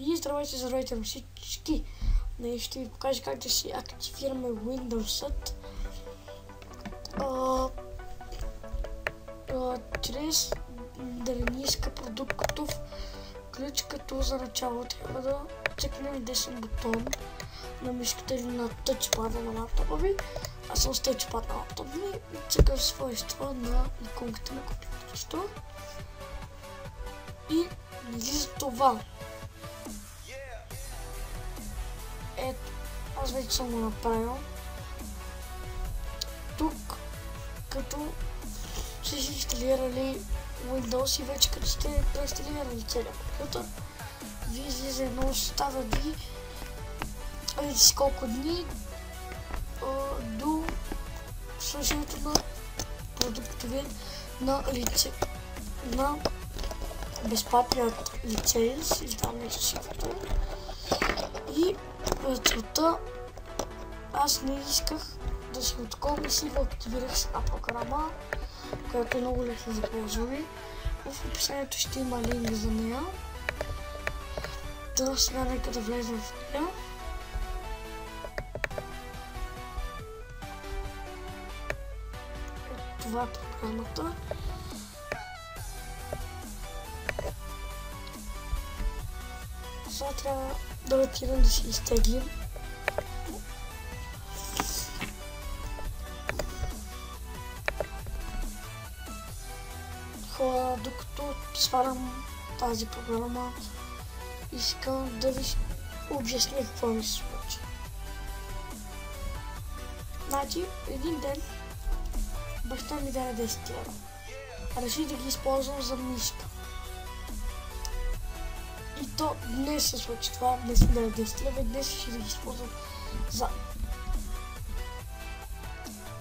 И здравейте на всички! Днес ще ви покажа как да си активираме Windows-ът чрез ниска продуктов ключ, като за начало трябва да цъкнем десен бутон на мишката или на тъчпада на лаптопа ви. Аз съм с тъчпад на лаптопа ви и цъкам свойства на иконката на компютърчето. И за това. Ето, аз вече съм го направил. Тук, като сте си инсталирали Windows и вече като сте преинсталирали целият компютър, ви излиза едно съставът ви с колко дни до слушането на продукта ви на безплатният лиценз или там нещо си като. И за целта аз не исках да си отколна и си го активирах с една програма, която е много лесна за ползване. В описанието ще има линк за нея. Да, сега нека да влезем в нея. Това е програмата. Сега трябва да отидем да си изтеглим. Хора, докато сварям тази програма, искам да ви обясня какво ми се случи. Значи, един ден баща ми даде 10 лева. Реши да ги използвам за мишка. И то днес се случи това, днес ми даде 10 лева и днес ще да ги използвам за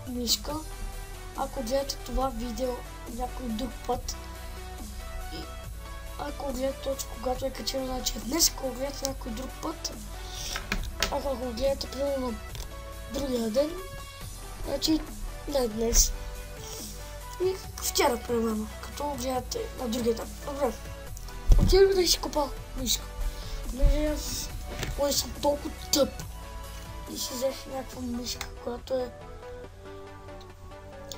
мишка. Ако гледате това видео някой друг път и ако гледате точно когато е качено, значи днес, ако гледате някой друг път, ако го гледате примерно другия ден, значи не днес. И вчера примерно, като гледате на другия ден. Добре, отидох да си купа мишка. Понеже аз съм толкова тъп и си взех някаква мишка, която е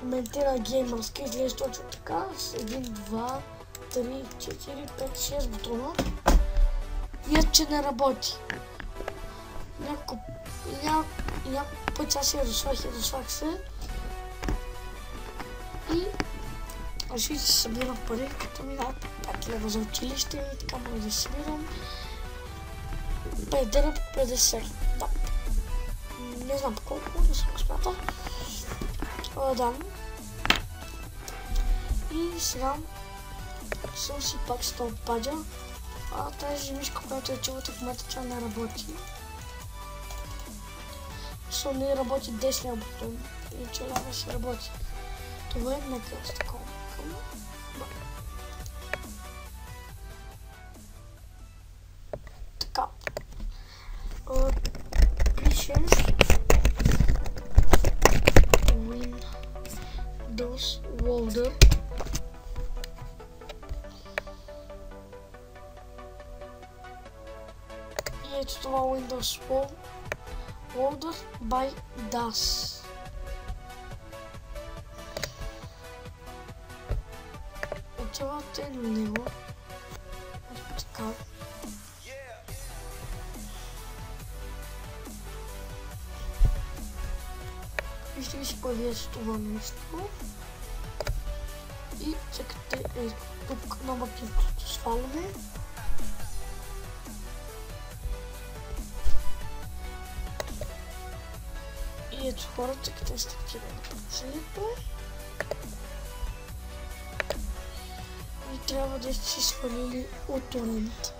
Ментина геймърска, изглежда точно така, с 1, 2, 3, 4, 5, 6 бутона. Вие, че не работи. Няколко пъти аз я разслах се. И реших да се събирам пари, като ми дадат 5 лева за училище и така мога да се събирам. 5 дена по 50. Да. Не знам по колко, не съм го смятал. Да. И сега съм си пак с този падя. Тази мишка, която я чувате в момента, тя не работи. Защото не работи десния бутон. И че лява си работи. Това е нека с такова. Така. Пишем Windows Loader. И ето това Windows Loader by DAS. Отивате на него. Така. И ще ви си появи с това нещо. И чакате тук на макинтото сваляме. И ето хора, чакате стартиране на приложението. И трябва да сте си свалили от торент.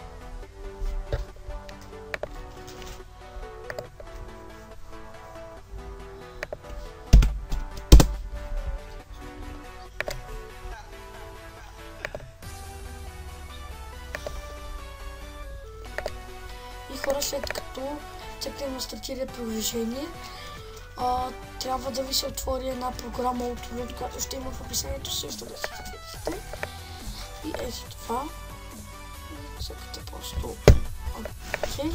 И хора, след като цъкнем на стартиране приложение, трябва да ви се отвори една програма от Windows, която ще има в описанието, също да се отворите. И ето това. И цъкате просто Окей.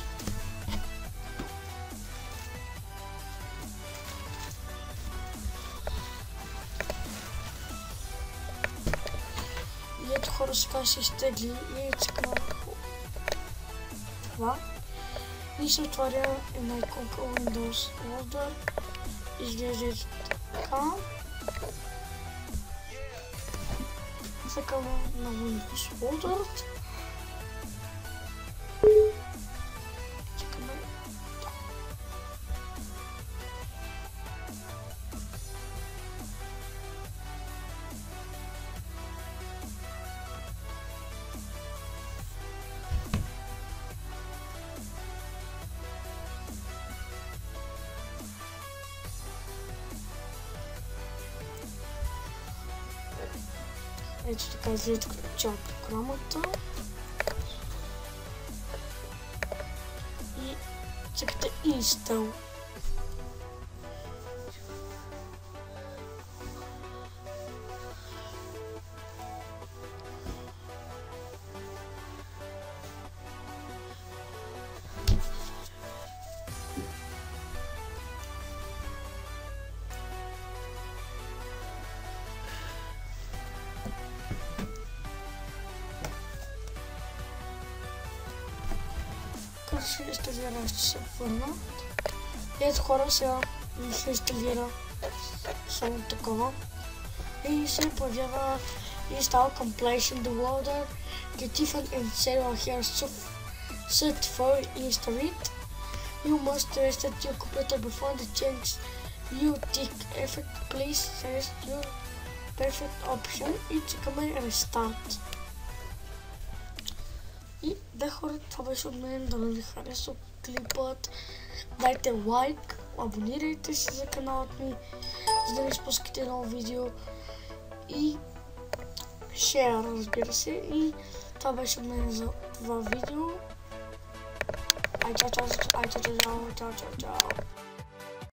И ето хора, сега се изтегли и цъкна това. И се отваря една иконка Windows Loader. Изглежда така. Цъкаме на Windows Loader. Цъкаме така. Ето така изглежда цяла програмата. И цъкате Install. Като се инсталира, ще се върна. И ето хора, сега ми се инсталира само такова. И се появява Install Completion the Loader. Get even and several here set for install it. You must reset your computer before the change you take effect. Please select your perfect option и цъкаме Restart. И да хора, това беше от мен, да ви хареса клипът. Дайте лайк, абонирайте се за каналът ми, за да не изпускате ново видео. И share, разбира се. И това беше от мен за това видео. Ай, чао, чао, чао, чао, чао, чао, чао.